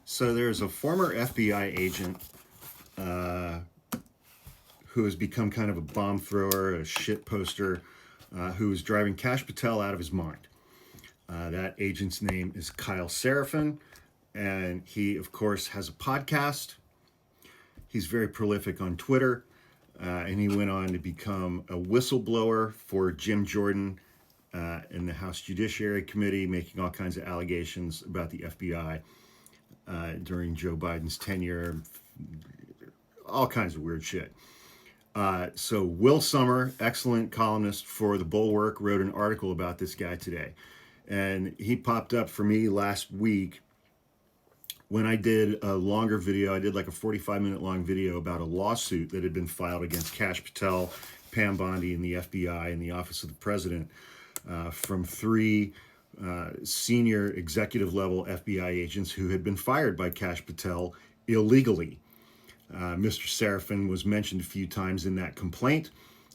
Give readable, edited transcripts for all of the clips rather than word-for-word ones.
So there's a former FBI agent who has become kind of a bomb thrower, a shit poster, who is driving Kash Patel out of his mind. That agent's name is Kyle Seraphin, and he, of course, has a podcast. He's very prolific on Twitter, and he went on to become a whistleblower for Jim Jordan in the House Judiciary Committee, making all kinds of allegations about the FBI during Joe Biden's tenure, all kinds of weird shit. So Will Sommer, excellent columnist for the Bulwark, wrote an article about this guy today. And he popped up for me last week when I did a longer video. I did like a 45-minute long video about a lawsuit that had been filed against Kash Patel, Pam Bondi, and the FBI and the Office of the President from three senior executive level FBI agents who had been fired by Kash Patel illegally. Mr. Seraphin was mentioned a few times in that complaint,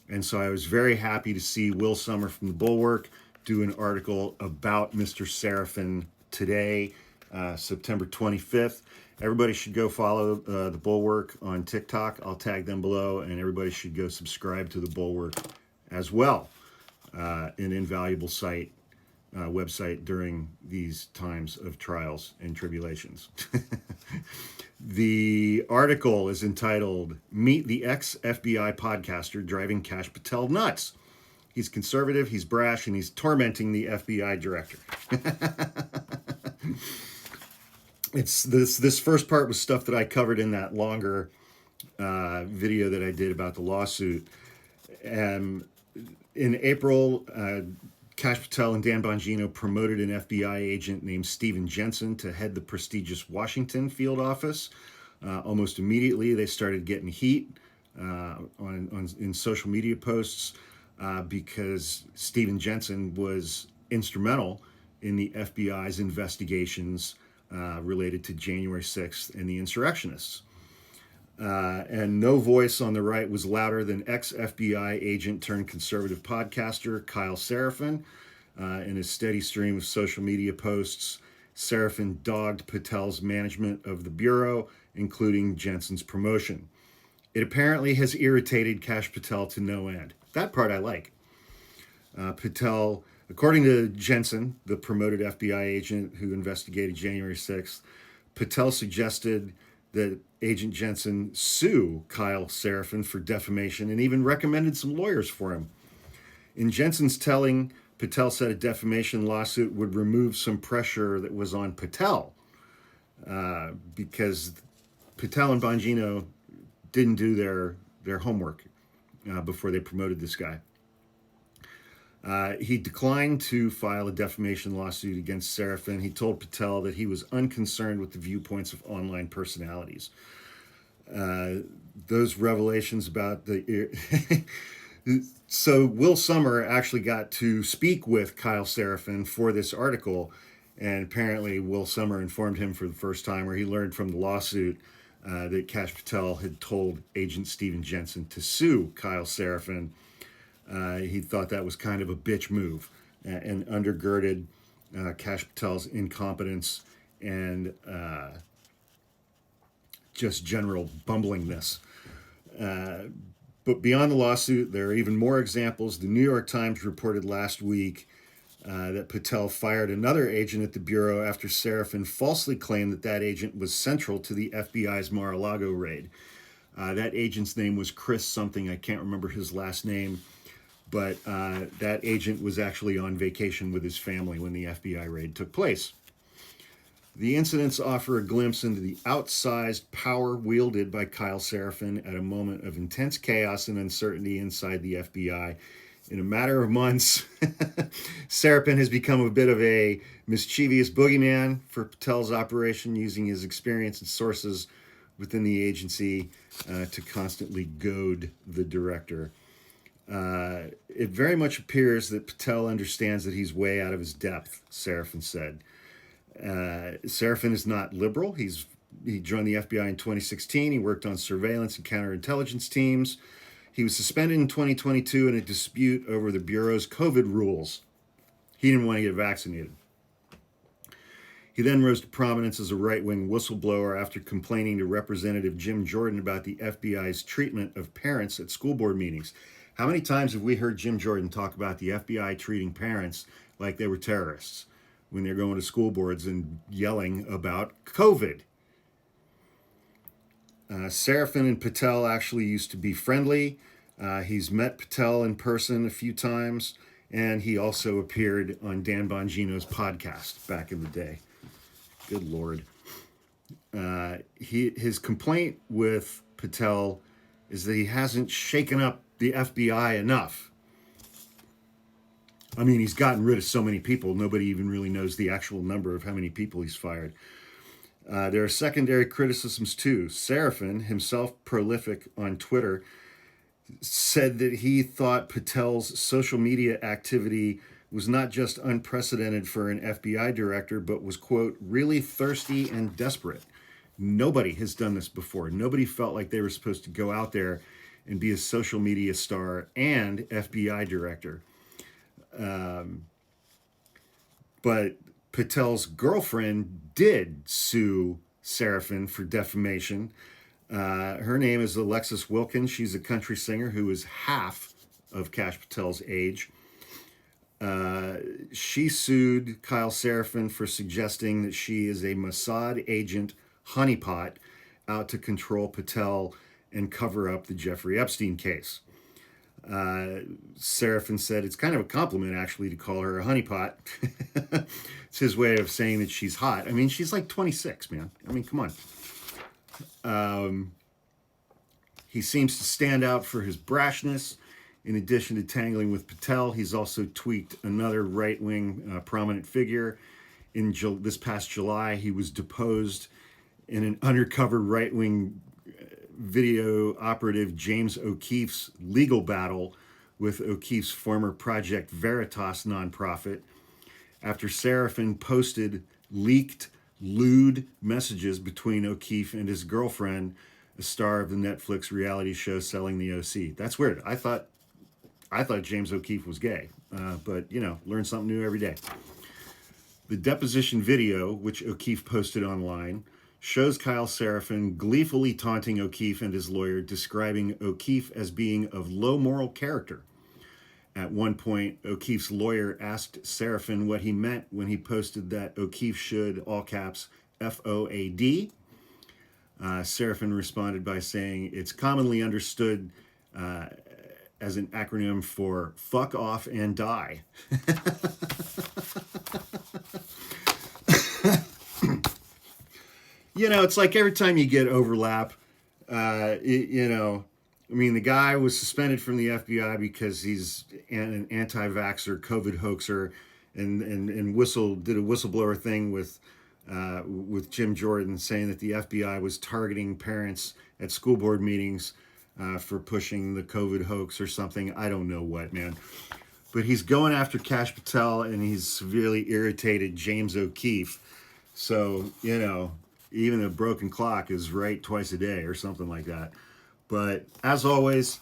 and so I was very happy to see Will Sommer from the Bulwark do an article about Mr. Seraphin today, September 25th. Everybody should go follow the Bulwark on TikTok. I'll tag them below, and everybody should go subscribe to the Bulwark as well, an invaluable website during these times of trials and tribulations. The article is entitled, "Meet the Ex-FBI Podcaster Driving Kash Patel Nuts." He's conservative, he's brash, and he's tormenting the FBI director. It's this first part was stuff that I covered in that longer video that I did about the lawsuit. In April, Kash Patel and Dan Bongino promoted an FBI agent named Jensen to head the prestigious Washington field office. Almost immediately, they started getting heat in social media posts because Jensen was instrumental in the FBI's investigations related to January 6th and the insurrectionists. And no voice on the right was louder than ex-FBI agent turned conservative podcaster Kyle Seraphin. In his steady stream of social media posts, Seraphin dogged Patel's management of the Bureau, including Jensen's promotion. It apparently has irritated Kash Patel to no end. That part I like. Patel, according to Jensen, the promoted FBI agent who investigated January 6th, Patel suggested that Agent Jensen sue Kyle Seraphin for defamation and even recommended some lawyers for him. In Jensen's telling, Patel said a defamation lawsuit would remove some pressure that was on Patel because Patel and Bongino didn't do their homework before they promoted this guy. He declined to file a defamation lawsuit against Seraphin. He told Patel that he was unconcerned with the viewpoints of online personalities. Those revelations about the... So Will Sommer actually got to speak with Kyle Seraphin for this article, and apparently Will Sommer informed him for the first time, or he learned from the lawsuit, that Kash Patel had told Agent Jensen to sue Kyle Seraphin. He thought that was kind of a bitch move and undergirded Kash Patel's incompetence and just general bumblingness. But beyond the lawsuit, there are even more examples. The New York Times reported last week that Patel fired another agent at the Bureau after Seraphin falsely claimed that agent was central to the FBI's Mar-a-Lago raid. That agent's name was Chris something. I can't remember his last name. But that agent was actually on vacation with his family when the FBI raid took place. The incidents offer a glimpse into the outsized power wielded by Kyle Seraphin at a moment of intense chaos and uncertainty inside the FBI. In a matter of months, Seraphin has become a bit of a mischievous boogeyman for Patel's operation, using his experience and sources within the agency to constantly goad the director. It very much appears that Patel understands that he's way out of his depth, Seraphin said. Seraphin is not liberal. He joined the FBI in 2016. He worked on surveillance and counterintelligence teams. He was suspended in 2022 in a dispute over the Bureau's COVID rules. He didn't want to get vaccinated. He then rose to prominence as a right-wing whistleblower after complaining to Representative Jim Jordan about the FBI's treatment of parents at school board meetings. How many times have we heard Jim Jordan talk about the FBI treating parents like they were terrorists when they're going to school boards and yelling about COVID? Seraphin and Patel actually used to be friendly. He's met Patel in person a few times, and he also appeared on Dan Bongino's podcast back in the day. Good Lord. His complaint with Patel is that he hasn't shaken up the FBI enough. I mean, he's gotten rid of so many people, nobody even really knows the actual number of how many people he's fired. There are secondary criticisms too. Seraphin, himself prolific on Twitter, said that he thought Patel's social media activity was not just unprecedented for an FBI director, but was, quote, really thirsty and desperate. Nobody has done this before. Nobody felt like they were supposed to go out there and be a social media star and FBI director. But Patel's girlfriend did sue Seraphin for defamation. Her name is Alexis Wilin. She's a country singer who is half of Kash Patel's age. She sued Kyle Seraphin for suggesting that she is a Mossad agent honeypot out to control Patel and cover up the Jeffrey Epstein case. Seraphin said it's kind of a compliment, actually, to call her a honeypot. It's his way of saying that she's hot. I mean, she's like 26, man. I mean, come on. He seems to stand out for his brashness. In addition to tangling with Patel, he's also tweaked another right-wing prominent figure. In this past July, he was deposed in an undercover right-wing video operative James O'Keefe's legal battle with O'Keefe's former Project Veritas nonprofit after Seraphin posted leaked lewd messages between O'Keefe and his girlfriend, a star of the Netflix reality show Selling the OC. That's weird. I thought James O'Keefe was gay, but you know, learn something new every day. The deposition video, which O'Keefe posted online, shows Kyle Seraphin gleefully taunting O'Keefe and his lawyer, describing O'Keefe as being of low moral character. At one point, O'Keefe's lawyer asked Seraphin what he meant when he posted that O'Keefe should, all caps, FOAD. Seraphin responded by saying it's commonly understood as an acronym for fuck off and die. You know, it's like every time you get overlap, I mean, the guy was suspended from the FBI because he's an anti-vaxxer, COVID hoaxer, and did a whistleblower thing with Jim Jordan, saying that the FBI was targeting parents at school board meetings for pushing the COVID hoax or something. I don't know what, man. But he's going after Kash Patel, and he's severely irritated James O'Keefe. So, you know, even a broken clock is right twice a day or something like that. But as always,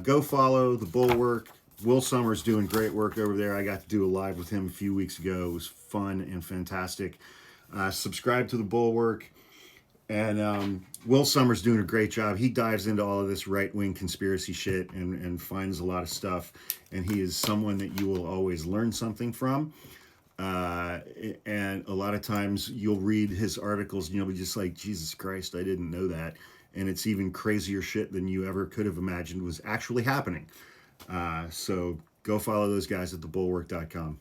go follow the Bulwark. Will Sommer's doing great work over there. I got to do a live with him a few weeks ago. It was fun and fantastic. Subscribe to the Bulwark. And Will Sommer's doing a great job. He dives into all of this right-wing conspiracy shit and finds a lot of stuff. And he is someone that you will always learn something from. And a lot of times you'll read his articles and you'll be just like, Jesus Christ, I didn't know that. And it's even crazier shit than you ever could have imagined was actually happening. So go follow those guys at thebulwark.com.